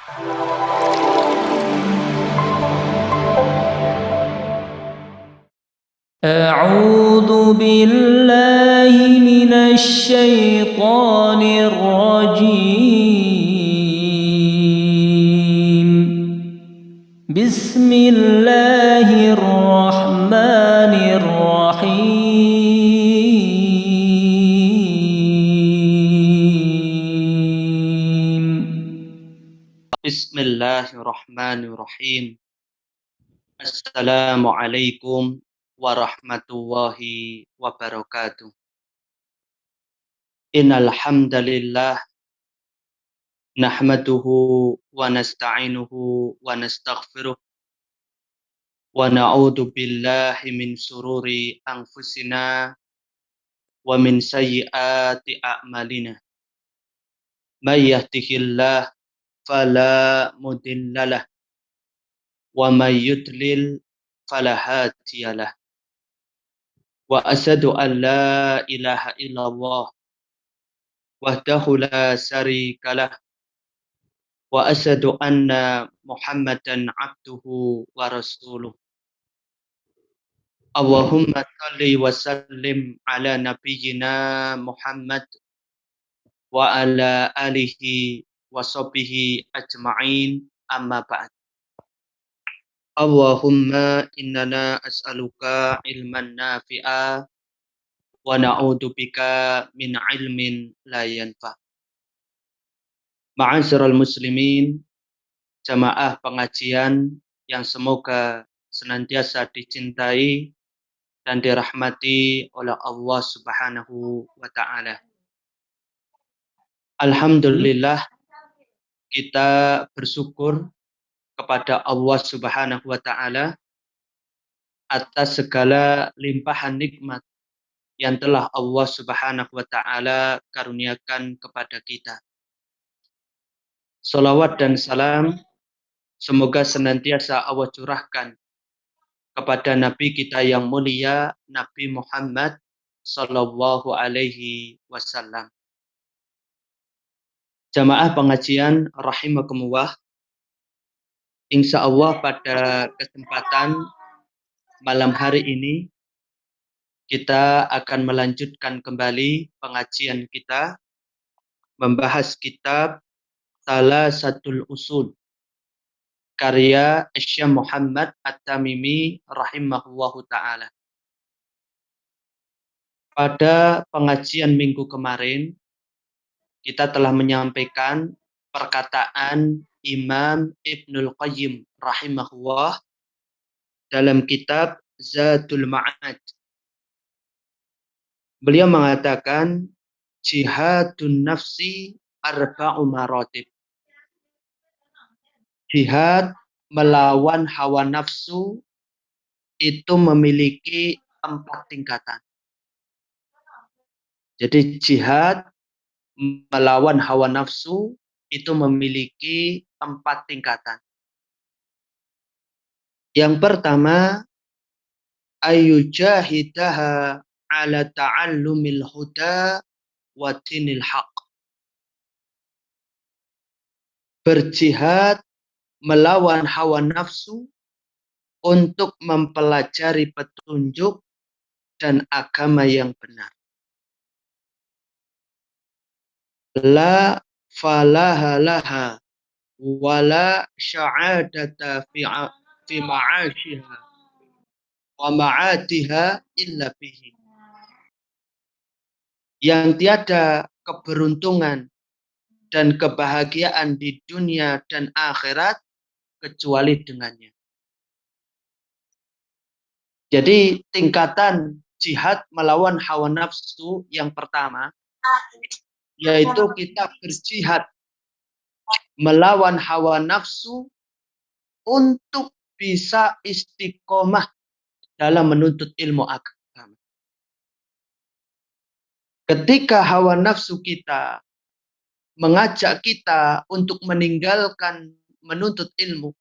أعوذ بالله من الشيطان الرجيم. بسم الله الرحمن الرحيم. بسم الله الرحمن الرحيم. Assalamualaikum warahmatullahi wabarakatuh. Innal hamdalillah nahmaduhu wa nasta'inuhu wa nastaghfiruh wa na'udzu billahi min sururi anfusina wa min sayyiati a'malina. May yahdihillahu fala mudhillalah wa may yudlil fala hadiyalah. Wa asyhadu an la ilaha illallah wahdahu la syarikalah wa asyhadu anna Muhammadan abduhu wa rasuluh. Allahumma shalli wa sallim ala nabiyyina Muhammad wa ala alihi wa sahbihi ajma'in, amma ba'd. Allahumma innana as'aluka ilman nafi'a wa na'udzubika min ilmin la yanfa'. Ma'asyiral muslimin, jamaah pengajian yang semoga senantiasa dicintai dan dirahmati oleh Allah Subhanahu wa taala. Alhamdulillah, kita bersyukur kepada Allah Subhanahu wa taala atas segala limpahan nikmat yang telah Allah Subhanahu wa taala karuniakan kepada kita. Salawat dan salam semoga senantiasa Allah curahkan kepada Nabi kita yang mulia, Nabi Muhammad sallallahu alaihi wasallam. Jamaah pengajian rahimakumullah, insya Allah pada kesempatan malam hari ini kita akan melanjutkan kembali pengajian kita membahas kitab Salasatul Usul karya Syekh Muhammad At-Tamimi rahimahullahu ta'ala. Pada pengajian minggu kemarin, kita telah menyampaikan perkataan Imam Ibnul Qayyim rahimahullah dalam kitab Zadul Ma'ad. Beliau mengatakan, jihadun nafsi arba'u maratib. Jihad melawan hawa nafsu itu memiliki 4 tingkatan. Jadi jihad melawan hawa nafsu itu memiliki 4 tingkatan. Yang pertama, ayyujahidaha ala ta'allumil huda wa dinil haq. Berjihad melawan hawa nafsu untuk mempelajari petunjuk dan agama yang benar. La falaha laha wala sya'adata fi ma'ashiha wa ma'atiha illa bihi. Yang tiada keberuntungan dan kebahagiaan di dunia dan akhirat kecuali dengannya. Jadi tingkatan jihad melawan hawa nafsu yang pertama yaitu kita berjihad melawan hawa nafsu untuk bisa istiqomah dalam menuntut ilmu agama. Ketika hawa nafsu kita mengajak kita untuk meninggalkan menuntut ilmu,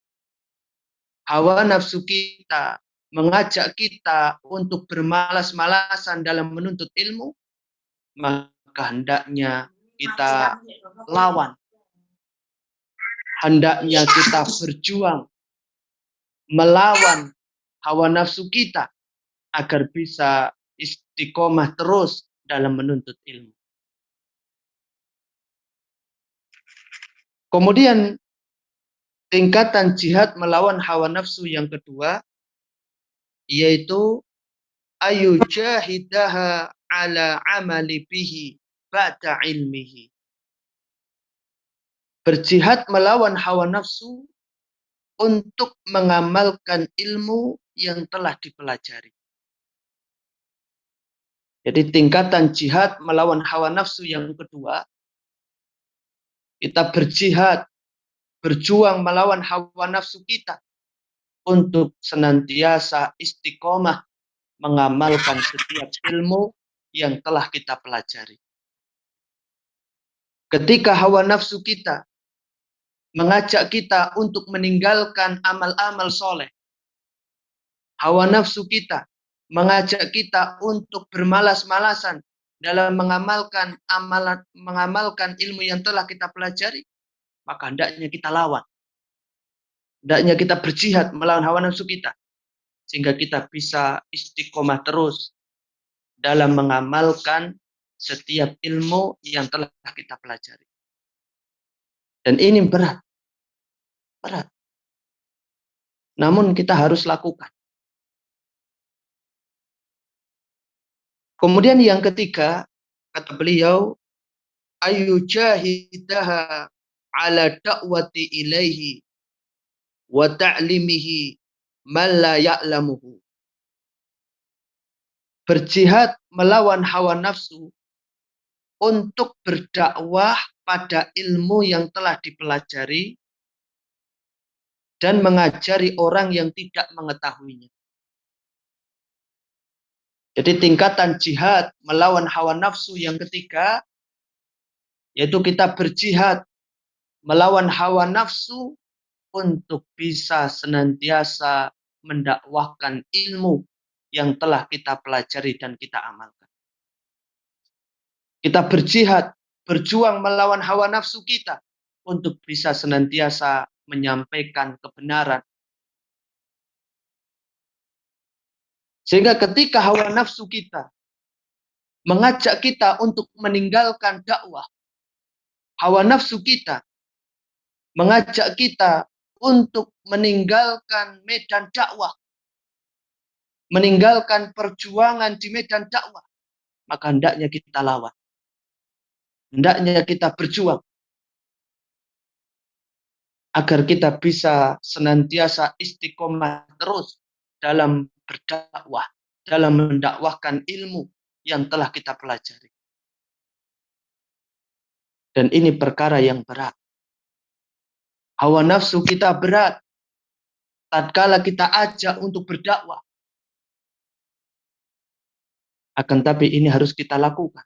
hawa nafsu kita mengajak kita untuk bermalas-malasan dalam menuntut ilmu, maka hendaknya kita lawan. hendaknya kita berjuang melawan hawa nafsu kita agar bisa istiqomah terus dalam menuntut ilmu. Kemudian tingkatan jihad melawan hawa nafsu yang kedua yaitu ayu jahidaha ala amali bihi ba'da ilmihi. Berjihad melawan hawa nafsu untuk mengamalkan ilmu yang telah dipelajari. Jadi tingkatan jihad melawan hawa nafsu yang kedua, kita berjihad, berjuang melawan hawa nafsu kita untuk senantiasa istiqomah mengamalkan setiap ilmu yang telah kita pelajari. Ketika hawa nafsu kita mengajak kita untuk meninggalkan amal-amal soleh, hawa nafsu kita mengajak kita untuk bermalas-malasan dalam mengamalkan ilmu yang telah kita pelajari, maka hendaknya kita lawan. Hendaknya kita berjihad melawan hawa nafsu kita, sehingga kita bisa istiqomah terus dalam mengamalkan setiap ilmu yang telah kita pelajari. Dan ini berat. Namun kita harus lakukan. Kemudian yang ketiga, kata beliau, ayu jahidaha ala da'wati ilaihi wa ta'limihi man la ya'lamuhu. Berjihad melawan hawa nafsu untuk berdakwah pada ilmu yang telah dipelajari dan mengajari orang yang tidak mengetahuinya. Jadi tingkatan jihad melawan hawa nafsu yang ketiga, yaitu kita berjihad melawan hawa nafsu untuk bisa senantiasa mendakwahkan ilmu yang telah kita pelajari dan kita amalkan. Kita berjihad, berjuang melawan hawa nafsu kita untuk bisa senantiasa menyampaikan kebenaran. Sehingga ketika hawa nafsu kita mengajak kita untuk meninggalkan dakwah, hawa nafsu kita mengajak kita untuk meninggalkan medan dakwah, meninggalkan perjuangan di medan dakwah, maka hendaknya kita lawan. Hendaknya kita berjuang agar kita bisa senantiasa istiqomah terus dalam berdakwah, dalam mendakwahkan ilmu yang telah kita pelajari. Dan ini perkara yang berat. Hawa nafsu kita berat tatkala kita ajak untuk berdakwah. Akan tapi ini harus kita lakukan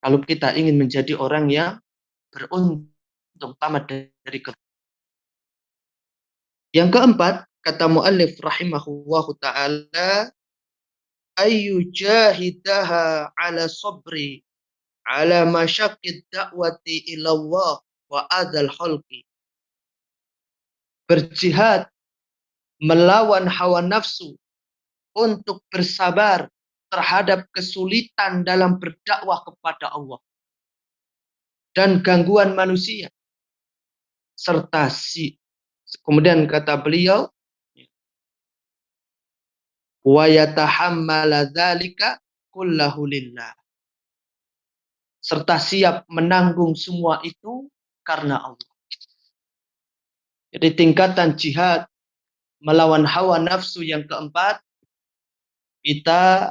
kalau kita ingin menjadi orang yang beruntung tamat dari kebaikan. Yang keempat, kata muallif rahimahullahu ta'ala, ayu jahidaha ala sabri ala masyaqqid da'wati ilallah wa adal khalqi. Berjihad melawan hawa nafsu untuk bersabar terhadap kesulitan dalam berdakwah kepada Allah dan gangguan manusia, serta kemudian kata beliau, wa yatahammala dzalika kullahu lillah, serta siap menanggung semua itu karena Allah. Jadi tingkatan jihad melawan hawa nafsu yang keempat, kita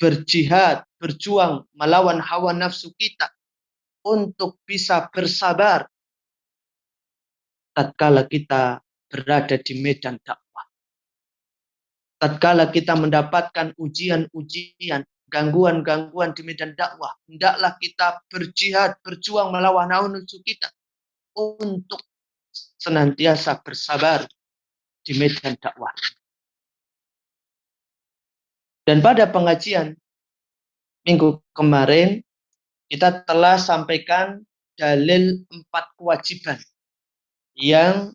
berjihad, berjuang melawan hawa nafsu kita untuk bisa bersabar tatkala kita berada di medan dakwah. Tatkala kita mendapatkan ujian-ujian, gangguan-gangguan di medan dakwah, hendaklah kita berjihad, berjuang melawan hawa nafsu kita untuk senantiasa bersabar di medan dakwah. Dan pada pengajian minggu kemarin, kita telah sampaikan dalil 4 kewajiban yang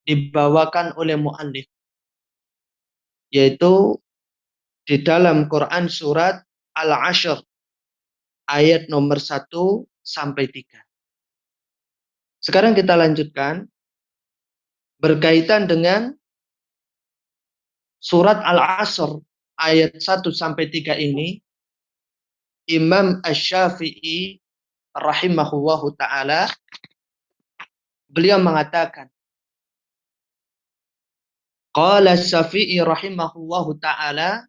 dibawakan oleh muallif, yaitu di dalam Quran surat Al-Ashr ayat nomor 1 sampai 3. Sekarang kita lanjutkan berkaitan dengan surat Al-Asr ayat 1 sampai 3 ini. Imam Asy-Syafi'i rahimahullahu taala beliau mengatakan, qala Asy-Syafi'i rahimahullahu taala,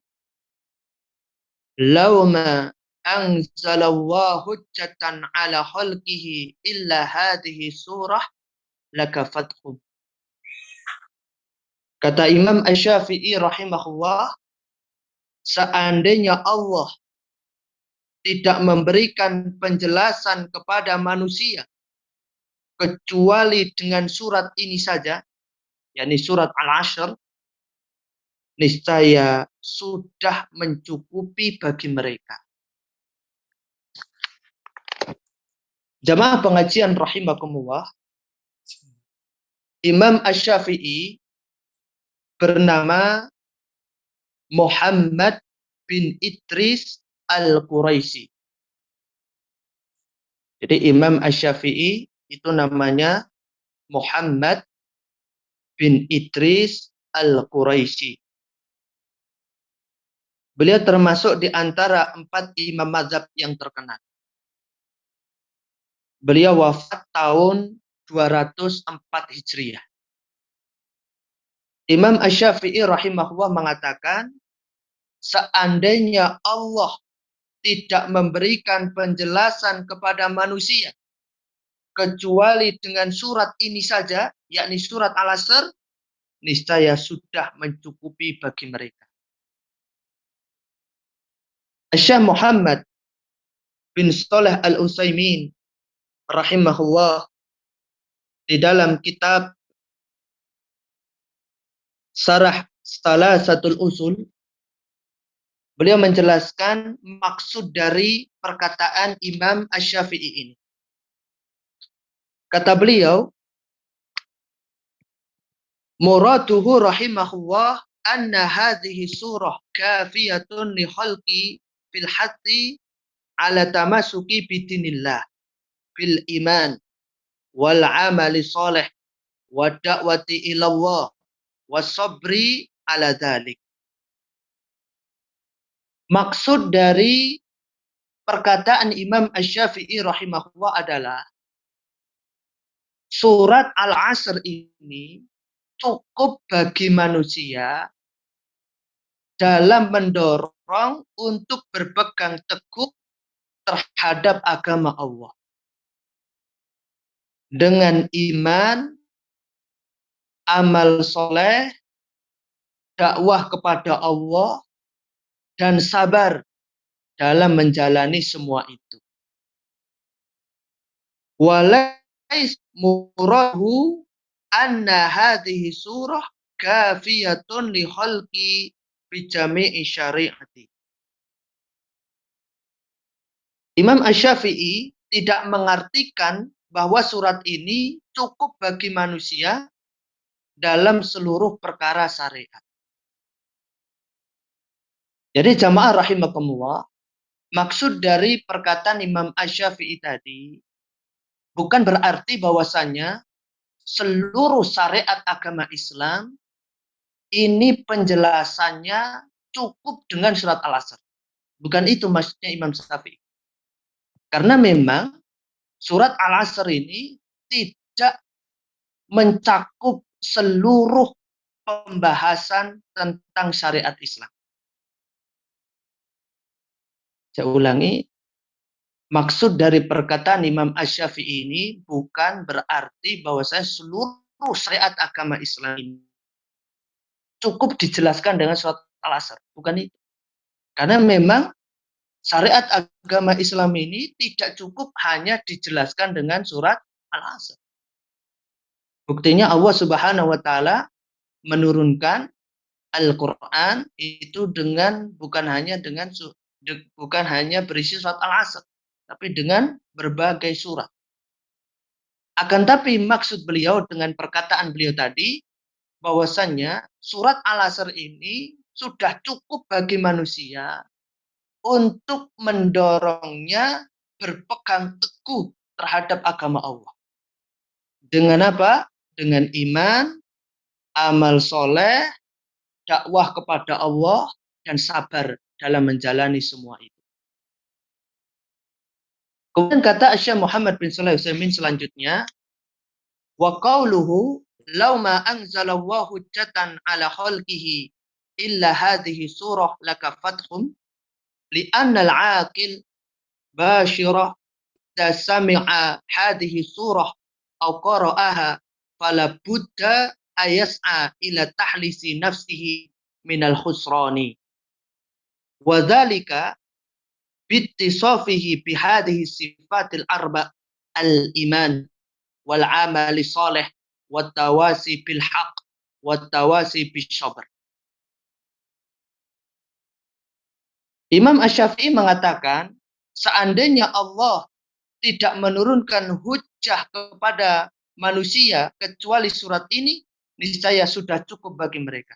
law ma anzalallahu hujjatan ala khalqihi illa hadhihi surah lakafatkum. Kata Imam Asy-Syafi'i rahimahullah, seandainya Allah tidak memberikan penjelasan kepada manusia kecuali dengan surat ini saja, yakni surat Al-Ashr, niscaya sudah mencukupi bagi mereka. Jamaah pengajian rahimakumullah, Imam Asy-Syafi'i bernama Muhammad bin Idris Al-Quraisy. Jadi Imam Asy-Syafi'i itu namanya Muhammad bin Idris Al-Quraisy. Beliau termasuk di antara 4 imam mazhab yang terkenal. Beliau wafat tahun 204 Hijriah. Imam Asy-Syafi'i rahimahullah mengatakan, seandainya Allah tidak memberikan penjelasan kepada manusia kecuali dengan surat ini saja, yakni surat Al-Asr, niscaya sudah mencukupi bagi mereka. Syekh Muhammad bin Shalih Al-Utsaimin rahimahullah di dalam kitab Syarah Salasatul Usul, beliau menjelaskan maksud dari perkataan Imam Asy-Syafi'i ini. Kata beliau, muraduhu rahimahullah anna hadhihi surah kafiyatun li khalqi fil hatti ala tamasuki bidinillah bil iman wal amali salih wa da'wati ilallah wa sabri ala dhalik. Maksud dari perkataan Imam Asy-Syafi'i rahimahullah adalah surat Al-Asr ini cukup bagi manusia dalam mendorong untuk berpegang teguh terhadap agama Allah. Dengan iman, amal soleh, dakwah kepada Allah, dan sabar dalam menjalani semua itu. Walais murahu anna hadhihi surah kafiyatun li khalqi bi jami'i syari'ati. Imam Asy-Syafi'i tidak mengartikan bahwa surat ini cukup bagi manusia dalam seluruh perkara syariat. Jadi jamaah rahimakumullah, maksud dari perkataan Imam Asy-Syafi'i tadi bukan berarti bahwasanya seluruh syariat agama Islam ini penjelasannya cukup dengan surat Al-Asr. Bukan itu maksudnya Imam Syafi'i. Karena memang surat Al-Asr ini tidak mencakup seluruh pembahasan tentang syariat Islam. Saya ulangi, maksud dari perkataan Imam Asy-Syafi'i ini bukan berarti bahwasanya seluruh syariat agama Islam ini cukup dijelaskan dengan surat Al-Asr. Bukan itu. Karena memang syariat agama Islam ini tidak cukup hanya dijelaskan dengan surat Al-Asr. Buktinya Allah Subhanahu wa taala menurunkan Al-Qur'an itu dengan bukan hanya berisi surat Al-Asr, tapi dengan berbagai surat. Akan tapi maksud beliau dengan perkataan beliau tadi, bahwasannya surat Al-Asr ini sudah cukup bagi manusia untuk mendorongnya berpegang teguh terhadap agama Allah. Dengan apa? Dengan iman, amal soleh, dakwah kepada Allah, dan sabar dalam menjalani semua itu. Kemudian kata Syekh Muhammad bin Shalih Al-Utsaimin selanjutnya, wa qauluhu law ma anzalallahu hujjatan ala khalqihi illa hadhihi surah lakafathum li'anna al-aqil bashirah idza sami'a hadhihi surah aw qara'aha fala budda ayas'a ila tahlisi nafsihi minal khusrani wa dzalika bittisafihi bihadhihi sifatil arba al-iman wal amali salih wat tawasi bil haq wat tawasi bis sabr. Imam Asy-Syafi'i mengatakan, seandainya Allah tidak menurunkan hujjah kepada manusia kecuali surat ini, niscaya sudah cukup bagi mereka.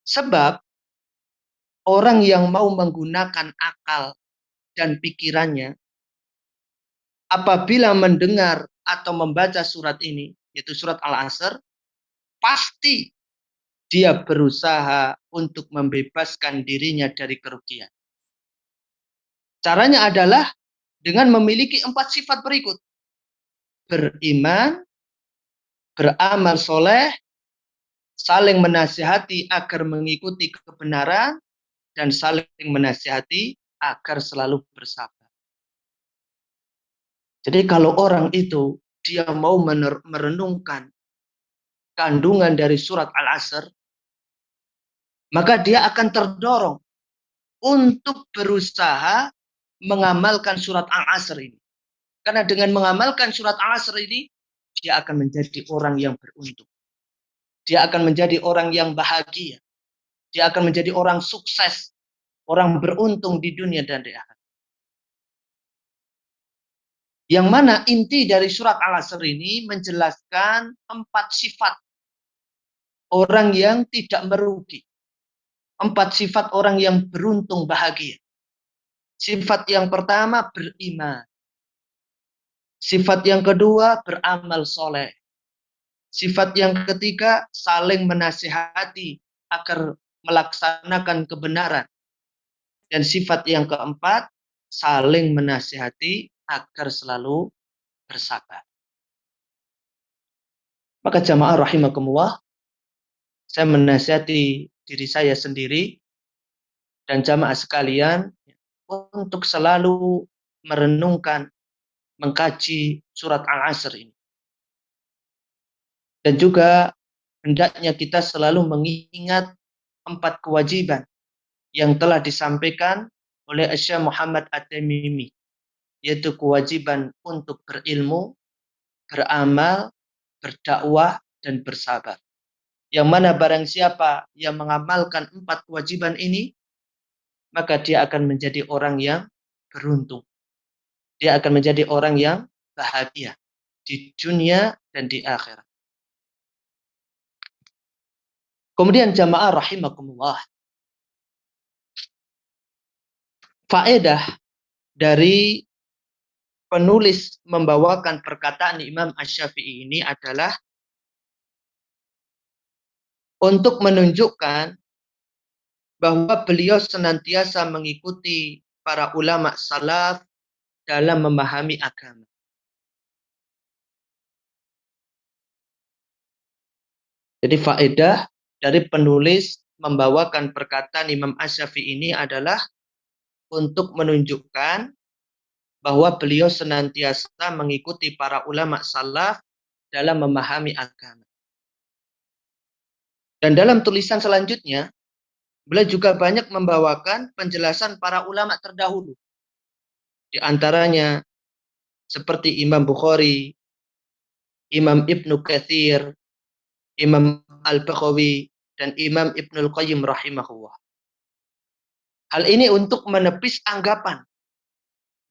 Sebab orang yang mau menggunakan akal dan pikirannya apabila mendengar atau membaca surat ini, yaitu surat Al-Asr, pasti dia berusaha untuk membebaskan dirinya dari kerugian. Caranya adalah dengan memiliki 4 sifat berikut. Beriman, beramal soleh, saling menasihati agar mengikuti kebenaran, dan saling menasihati agar selalu bersabar. Jadi kalau orang itu dia mau merenungkan kandungan dari surat Al-Asr, maka dia akan terdorong untuk berusaha mengamalkan surat Al-Asr ini. Karena dengan mengamalkan surat Al-Asr ini, dia akan menjadi orang yang beruntung. Dia akan menjadi orang yang bahagia. Dia akan menjadi orang sukses, orang beruntung di dunia dan di akhirat. Yang mana inti dari surat Al-Asr ini menjelaskan 4 sifat orang yang tidak merugi. 4 sifat orang yang beruntung bahagia. Sifat yang pertama beriman. Sifat yang kedua beramal soleh. Sifat yang ketiga saling menasihati agar melaksanakan kebenaran. Dan sifat yang keempat saling menasihati agar selalu bersabar. Maka jamaah rahimakumullah, saya menasihati diri saya sendiri dan jamaah sekalian untuk selalu merenungkan, mengkaji surat Al-Asr ini. Dan juga hendaknya kita selalu mengingat 4 kewajiban yang telah disampaikan oleh Syekh Muhammad At-Tamimi, yaitu kewajiban untuk berilmu, beramal, berdakwah, dan bersabar. Yang mana barang siapa yang mengamalkan 4 kewajiban ini, maka dia akan menjadi orang yang beruntung. Dia akan menjadi orang yang bahagia di dunia dan di akhirat. Kemudian jamaah rahimakumullah, faedah dari penulis membawakan perkataan Imam Asy-Syafi'i ini adalah untuk menunjukkan bahwa beliau senantiasa mengikuti para ulama salaf dalam memahami agama. Jadi faedah dari penulis membawakan perkataan Imam Asy-Syafi'i ini adalah untuk menunjukkan bahwa beliau senantiasa mengikuti para ulama salaf dalam memahami agama. Dan dalam tulisan selanjutnya, beliau juga banyak membawakan penjelasan para ulama terdahulu. Di antaranya seperti Imam Bukhari, Imam Ibnu Katsir, Imam Al-Baghawi, dan Imam Ibnul Qayyim rahimahullah. Hal ini untuk menepis anggapan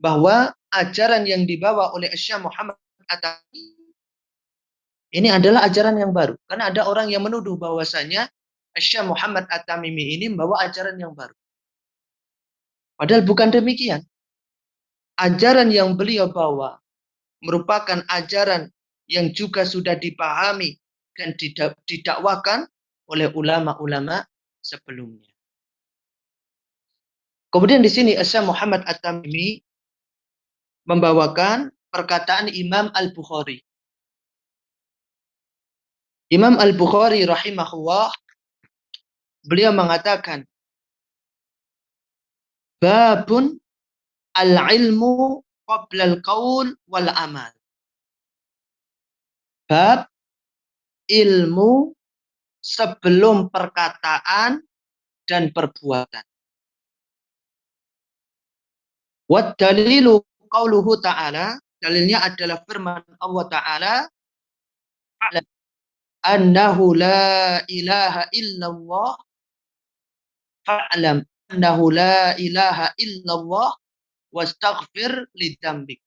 bahwa ajaran yang dibawa oleh Syekh Muhammad At-Tamimi ini adalah ajaran yang baru. Karena ada orang yang menuduh bahwasanya Syekh Muhammad At-Tamimi ini membawa ajaran yang baru. Padahal bukan demikian. Ajaran yang beliau bawa merupakan ajaran yang juga sudah dipahami dan didakwakan oleh ulama-ulama sebelumnya. Kemudian di sini Syekh Muhammad At-Tamimi membawakan perkataan Imam Al-Bukhari. Imam Al-Bukhari rahimahullah, beliau mengatakan, babun al-ilmu qabla al-qaul wal amal. Bab ilmu sebelum perkataan dan perbuatan. Wa dalilu qauluhu ta'ala, dalilnya adalah firman Allah Ta'ala, annahu la ilaha illallah, fa'lam annahu la ilaha illallah wastaghfir lidzambik.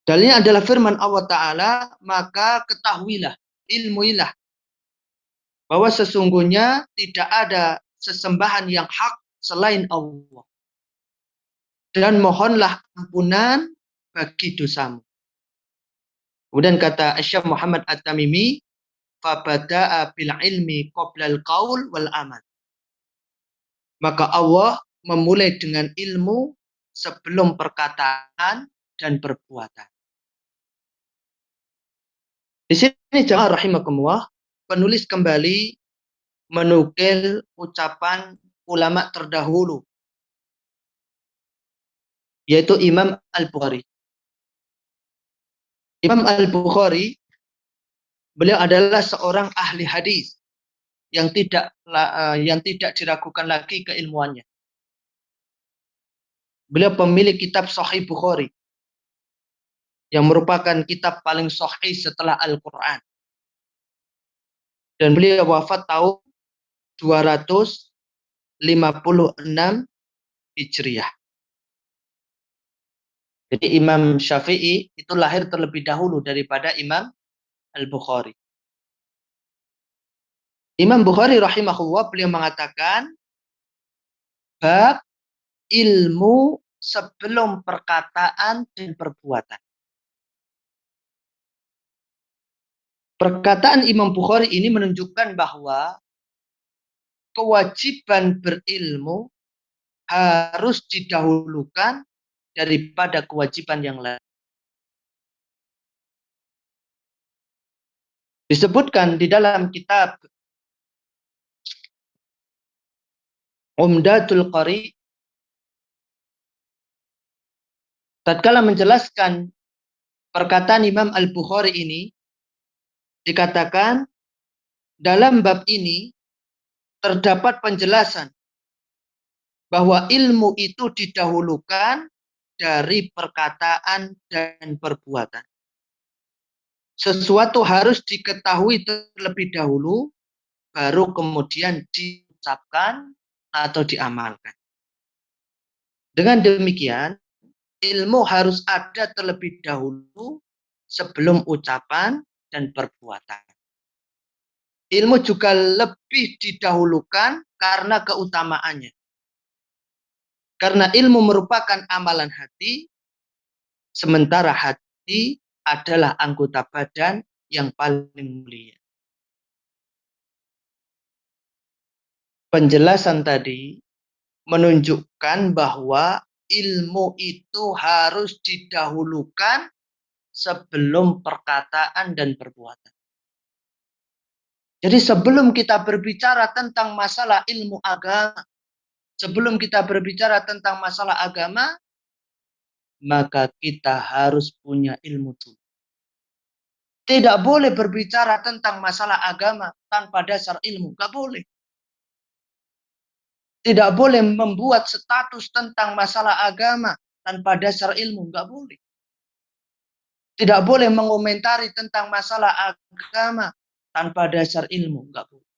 Dalilnya adalah firman Allah Ta'ala, maka ketahuilah, ilmuilah, bahwa sesungguhnya tidak ada sesembahan yang hak selain Allah. Dan mohonlah ampunan bagi dosamu. Kemudian kata Syekh Muhammad At-Tamimi, fabada'a bil ilmi qabla al-qaul wal amal. Maka Allah memulai dengan ilmu sebelum perkataan dan perbuatan. Di sini jemaah rahimakumullah, penulis kembali menukil ucapan ulama terdahulu, yaitu Imam Al-Bukhari. Imam Al-Bukhari, beliau adalah seorang ahli hadis yang tidak diragukan lagi keilmuannya. Beliau pemilik kitab Sahih Bukhari, yang merupakan kitab paling sahih setelah Al-Quran. Dan beliau wafat tahun 256 Hijriah. Jadi Imam Syafi'i itu lahir terlebih dahulu daripada Imam Al-Bukhari. Imam Bukhari rahimahullah, beliau mengatakan, bab ilmu sebelum perkataan dan perbuatan. Perkataan Imam Bukhari ini menunjukkan bahwa kewajiban berilmu harus didahulukan daripada kewajiban yang lain. Disebutkan di dalam kitab Umdatul Qari, tatkala menjelaskan perkataan Imam Al-Bukhari ini, dikatakan dalam bab ini terdapat penjelasan bahwa ilmu itu didahulukan dari perkataan dan perbuatan. Sesuatu harus diketahui terlebih dahulu, baru kemudian diucapkan atau diamalkan. Dengan demikian, ilmu harus ada terlebih dahulu sebelum ucapan dan perbuatan. Ilmu juga lebih didahulukan karena keutamaannya. Karena ilmu merupakan amalan hati, sementara hati adalah anggota badan yang paling mulia. Penjelasan tadi menunjukkan bahwa ilmu itu harus didahulukan sebelum perkataan dan perbuatan. Jadi sebelum kita berbicara tentang masalah ilmu agama, sebelum kita berbicara tentang masalah agama, maka kita harus punya ilmu dulu. Tidak boleh berbicara tentang masalah agama tanpa dasar ilmu. Tidak boleh. Tidak boleh membuat status tentang masalah agama tanpa dasar ilmu. Tidak boleh. Tidak boleh mengomentari tentang masalah agama tanpa dasar ilmu. Tidak boleh.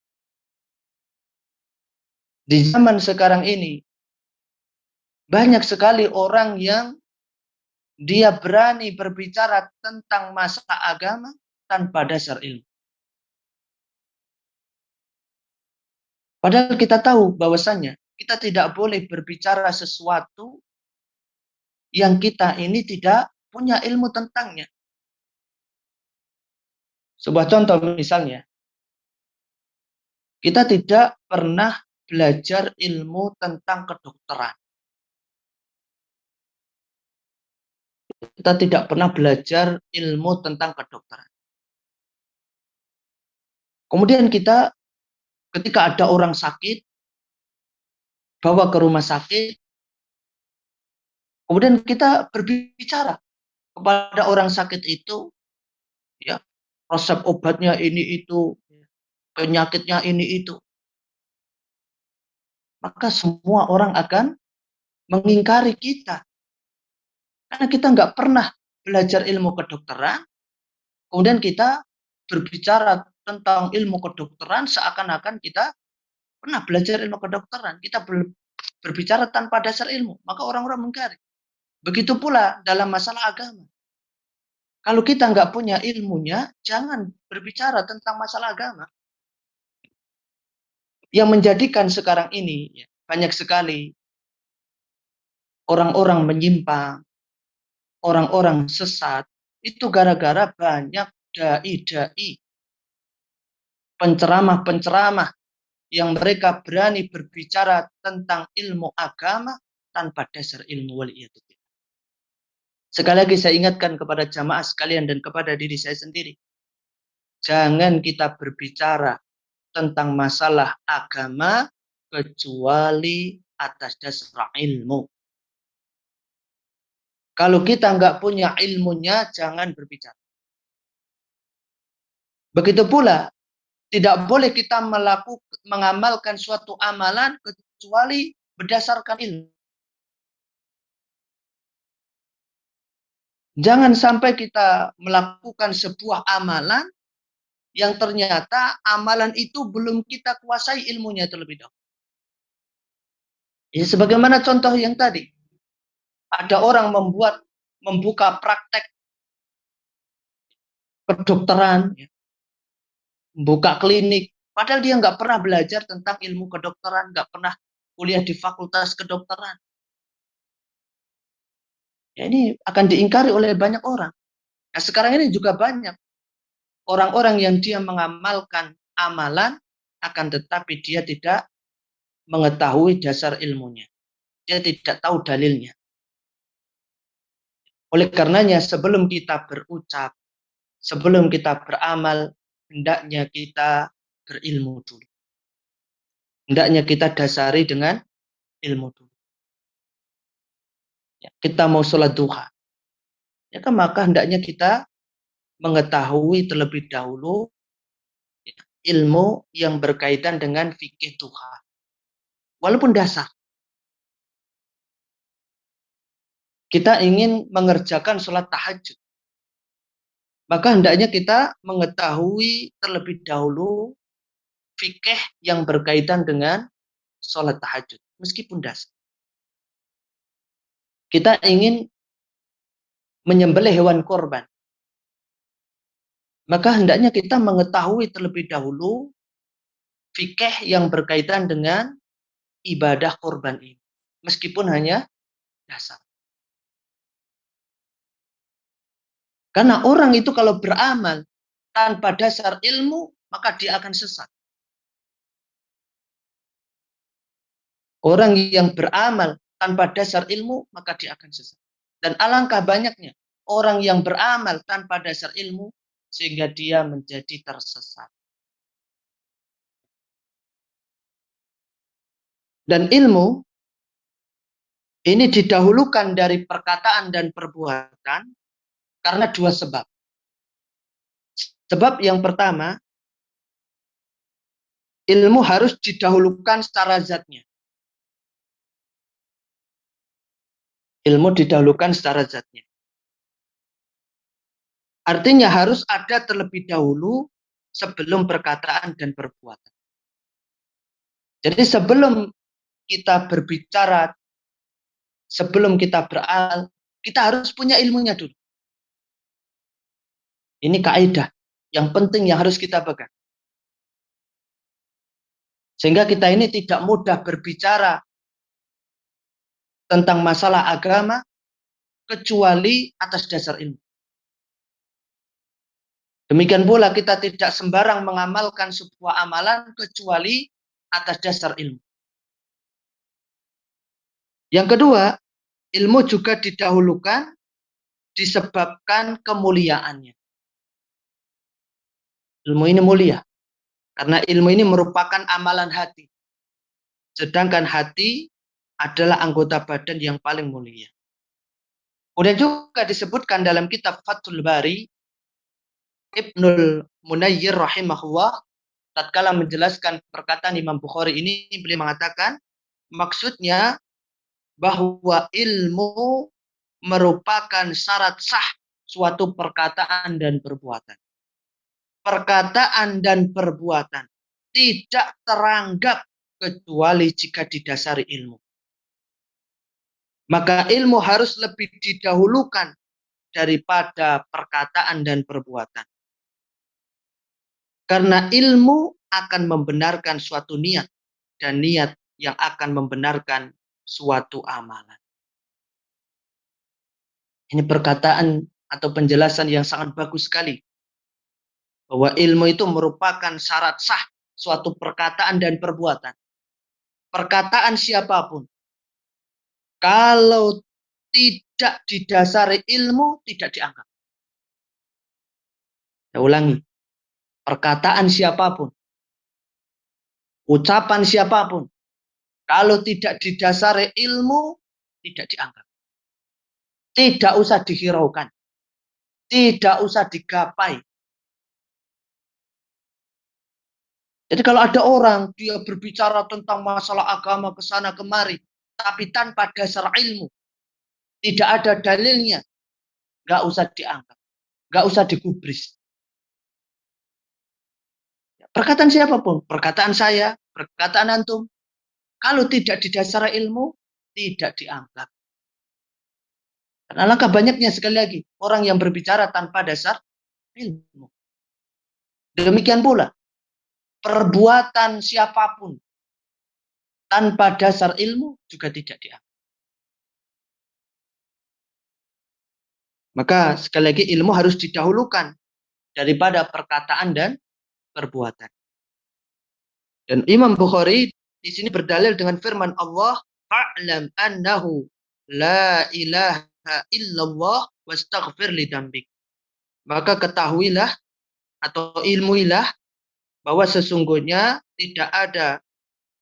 Di zaman sekarang ini, Banyak sekali orang yang dia berani berbicara tentang masalah agama tanpa dasar ilmu. Padahal kita tahu bahwasannya kita tidak boleh berbicara sesuatu yang kita ini tidak punya ilmu tentangnya. Sebuah contoh misalnya, kita tidak pernah belajar ilmu tentang kedokteran. Kita tidak pernah belajar ilmu tentang kedokteran. Kemudian kita ketika ada orang sakit, bawa ke rumah sakit, kemudian kita berbicara kepada orang sakit itu, ya, resep obatnya ini itu, penyakitnya ini itu. Maka semua orang akan mengingkari kita. Karena kita nggak pernah belajar ilmu kedokteran, kemudian kita berbicara tentang ilmu kedokteran seakan-akan kita pernah belajar ilmu kedokteran. Kita berbicara tanpa dasar ilmu, maka orang-orang mengingkari. Begitu pula dalam masalah agama. Kalau kita nggak punya ilmunya, jangan berbicara tentang masalah agama. Yang menjadikan sekarang ini banyak sekali orang-orang menyimpang, orang-orang sesat, itu gara-gara banyak dai-dai, penceramah-penceramah yang mereka berani berbicara tentang ilmu agama tanpa dasar ilmu waliyadzubillah. Sekali lagi saya ingatkan kepada jamaah sekalian dan kepada diri saya sendiri. Jangan kita berbicara tentang masalah agama kecuali atas dasar ilmu. Kalau kita nggak punya ilmunya, jangan berbicara. Begitu pula, tidak boleh kita mengamalkan suatu amalan kecuali berdasarkan ilmu. Jangan sampai kita melakukan sebuah amalan yang ternyata amalan itu belum kita kuasai ilmunya terlebih dahulu. Ya, sebagaimana contoh yang tadi. Ada orang membuka praktek kedokteran, membuka klinik, padahal dia nggak pernah belajar tentang ilmu kedokteran, nggak pernah kuliah di fakultas kedokteran. Ya, ini akan diingkari oleh banyak orang. Nah, sekarang ini juga banyak orang-orang yang dia mengamalkan amalan, akan tetapi dia tidak mengetahui dasar ilmunya. Dia tidak tahu dalilnya. Oleh karenanya, sebelum kita berucap, sebelum kita beramal, hendaknya kita berilmu dulu. Hendaknya kita dasari dengan ilmu dulu. Ya, kita mau sholat duha, ya kan, maka hendaknya kita mengetahui terlebih dahulu ilmu yang berkaitan dengan fikih duha. Walaupun dasar. Kita ingin mengerjakan sholat tahajud, maka hendaknya kita mengetahui terlebih dahulu fikih yang berkaitan dengan sholat tahajud, meskipun dasar. Kita ingin menyembelih hewan korban, maka hendaknya kita mengetahui terlebih dahulu fikih yang berkaitan dengan ibadah korban ini, meskipun hanya dasar. Karena orang itu kalau beramal tanpa dasar ilmu, maka dia akan sesat. Orang yang beramal tanpa dasar ilmu, maka dia akan sesat. Dan alangkah banyaknya orang yang beramal tanpa dasar ilmu, sehingga dia menjadi tersesat. Dan ilmu ini didahulukan dari perkataan dan perbuatan karena dua sebab. Sebab yang pertama, ilmu harus didahulukan secara zatnya. Ilmu didahulukan secara zatnya. Artinya harus ada terlebih dahulu sebelum perkataan dan perbuatan. Jadi sebelum kita berbicara sebelum kita beramal, kita harus punya ilmunya dulu. Ini kaidah yang penting yang harus kita pegang. Sehingga kita ini tidak mudah berbicara tentang masalah agama kecuali atas dasar ilmu. Demikian pula kita tidak sembarang mengamalkan sebuah amalan kecuali atas dasar ilmu. Yang kedua, ilmu juga didahulukan disebabkan kemuliaannya. Ilmu ini mulia karena ilmu ini merupakan amalan hati. Sedangkan hati adalah anggota badan yang paling mulia. Kemudian juga disebutkan dalam kitab Fathul Bari, Ibnul Munayyir rahimahullah, tatkala menjelaskan perkataan Imam Bukhari ini, beliau mengatakan, maksudnya bahwa ilmu merupakan syarat sah suatu perkataan dan perbuatan. Perkataan dan perbuatan tidak teranggap kecuali jika didasari ilmu. Maka ilmu harus lebih didahulukan daripada perkataan dan perbuatan. Karena ilmu akan membenarkan suatu niat dan niat yang akan membenarkan suatu amalan. Ini perkataan atau penjelasan yang sangat bagus sekali. Bahwa ilmu itu merupakan syarat sah suatu perkataan dan perbuatan. Perkataan siapapun, kalau tidak didasari ilmu, tidak dianggap. Saya ulangi, perkataan siapapun, ucapan siapapun, kalau tidak didasari ilmu, tidak dianggap. Tidak usah dihiraukan. Tidak usah digapai. Jadi kalau ada orang, dia berbicara tentang masalah agama ke sana kemari, tapi tanpa dasar ilmu, tidak ada dalilnya, nggak usah dianggap. Nggak usah digubris. Perkataan siapapun, perkataan saya, perkataan antum, kalau tidak didasari ilmu, tidak dianggap. Dan alangkah banyaknya sekali lagi orang yang berbicara tanpa dasar ilmu. Demikian pula perbuatan siapapun tanpa dasar ilmu juga tidak dianggap. Maka sekali lagi ilmu harus didahulukan daripada perkataan dan perbuatan. Dan Imam Bukhari di sini berdalil dengan firman Allah, "Fa'lam annahu la ilaha illallah wastaghfir li dzambik." Maka ketahuilah atau ilmuilah bahwa sesungguhnya tidak ada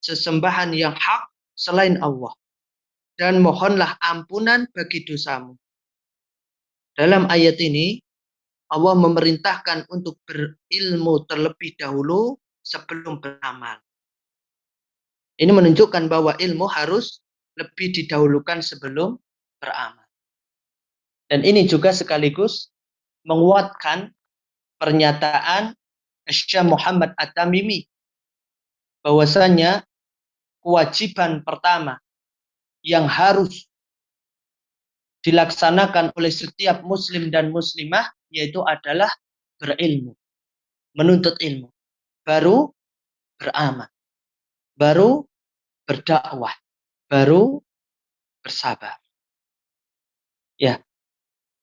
sesembahan yang hak selain Allah. Dan mohonlah ampunan bagi dosamu. Dalam ayat ini, Allah memerintahkan untuk berilmu terlebih dahulu sebelum beramal. Ini menunjukkan bahwa ilmu harus lebih didahulukan sebelum beramal. Dan ini juga sekaligus menguatkan pernyataan Syekh Muhammad At-Tamimi bahwasanya kewajiban pertama yang harus dilaksanakan oleh setiap muslim dan muslimah yaitu adalah berilmu, menuntut ilmu, baru beramal, baru berdakwah, baru bersabar. Ya,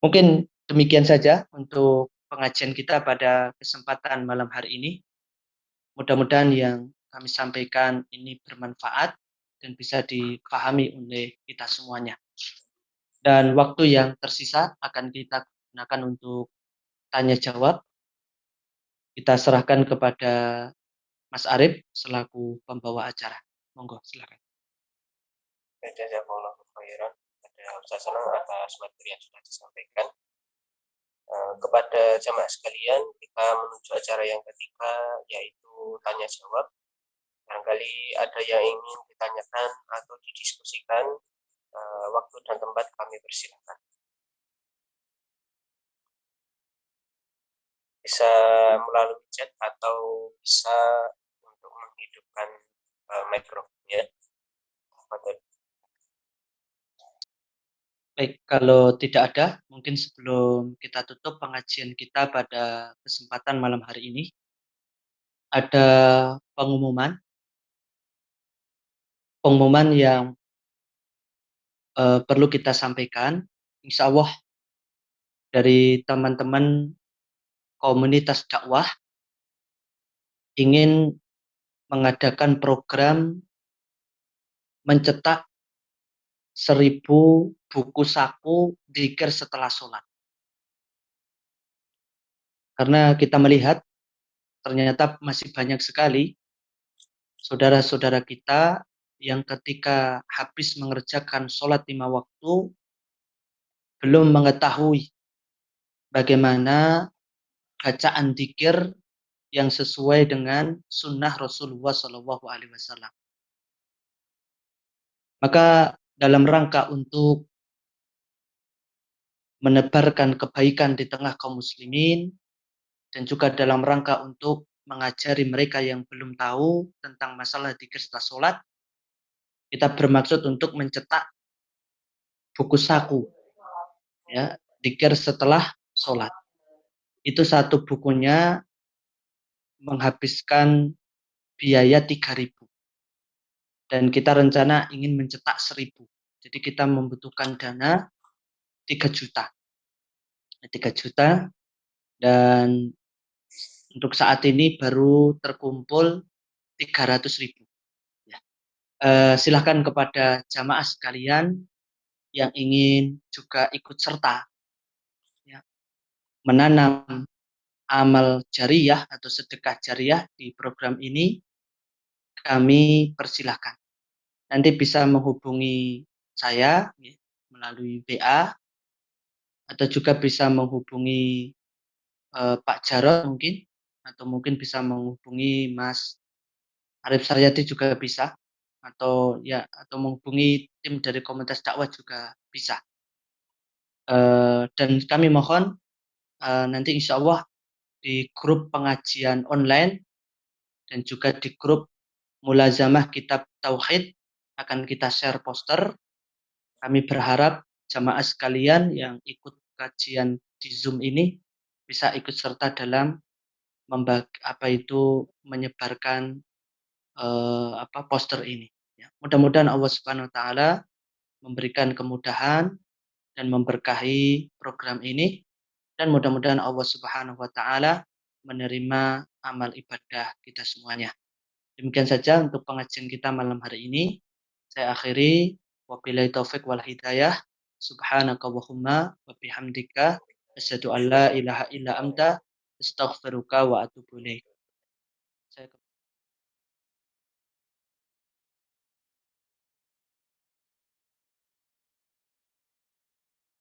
mungkin demikian saja untuk pengajian kita pada kesempatan malam hari ini. Mudah-mudahan yang kami sampaikan ini bermanfaat dan bisa dipahami oleh kita semuanya. Dan waktu yang tersisa akan kita gunakan untuk tanya jawab. Kita serahkan kepada Mas Arif selaku pembawa acara. Monggo, silakan. Jazakallahu khairan pada Ustaz Senang atas materi yang sudah disampaikan. Kepada jamaah sekalian, kita menuju acara yang ketiga, yaitu tanya jawab. Barangkali ada yang ingin ditanyakan atau didiskusikan, waktu dan tempat kami persilakan. Bisa melalui chat atau bisa untuk menghidupkan mikrofonnya. Baik, kalau tidak ada, mungkin sebelum kita tutup pengajian kita pada kesempatan malam hari ini, ada pengumuman pengumuman yang perlu kita sampaikan. Insya Allah dari teman-teman komunitas dakwah ingin mengadakan program mencetak 1.000 buku saku dzikir setelah sholat. Karena kita melihat ternyata masih banyak sekali saudara-saudara kita yang ketika habis mengerjakan sholat 5 waktu belum mengetahui bagaimana bacaan dzikir yang sesuai dengan sunnah Rasulullah SAW. Maka dalam rangka untuk menebarkan kebaikan di tengah kaum muslimin dan juga dalam rangka untuk mengajari mereka yang belum tahu tentang masalah dzikir setelah sholat, kita bermaksud untuk mencetak buku saku, ya, dzikir setelah sholat. Itu satu bukunya menghabiskan biaya 3.000 dan kita rencana ingin mencetak 1.000. Jadi kita membutuhkan dana 3 juta. 3 juta dan untuk saat ini baru terkumpul 300.000. Ya. Silahkan kepada jamaah sekalian yang ingin juga ikut serta, ya, menanam amal jariyah atau sedekah jariyah di program ini, kami persilahkan. Nanti bisa menghubungi saya ya, melalui WA atau juga bisa menghubungi Pak Jarod mungkin, atau mungkin bisa menghubungi Mas Arif Saryadi juga bisa, atau menghubungi tim dari komunitas dakwah juga bisa. Dan kami mohon nanti insya Allah di grup pengajian online dan juga di grup mulazamah kitab tauhid akan kita share poster. Kami berharap jamaah sekalian yang ikut kajian di Zoom ini bisa ikut serta dalam menyebarkan poster ini. Ya. Mudah-mudahan Allah Subhanahu Wa Taala memberikan kemudahan dan memberkahi program ini dan mudah-mudahan Allah Subhanahu Wa Taala menerima amal ibadah kita semuanya. Demikian saja untuk pengajian kita malam hari ini. Saya akhiri. Wabillahi taufik wal hidayah. Subhanakallahumma wa bihamdika asyhadu an la ilaha illa anta astaghfiruka wa atubu ilaik.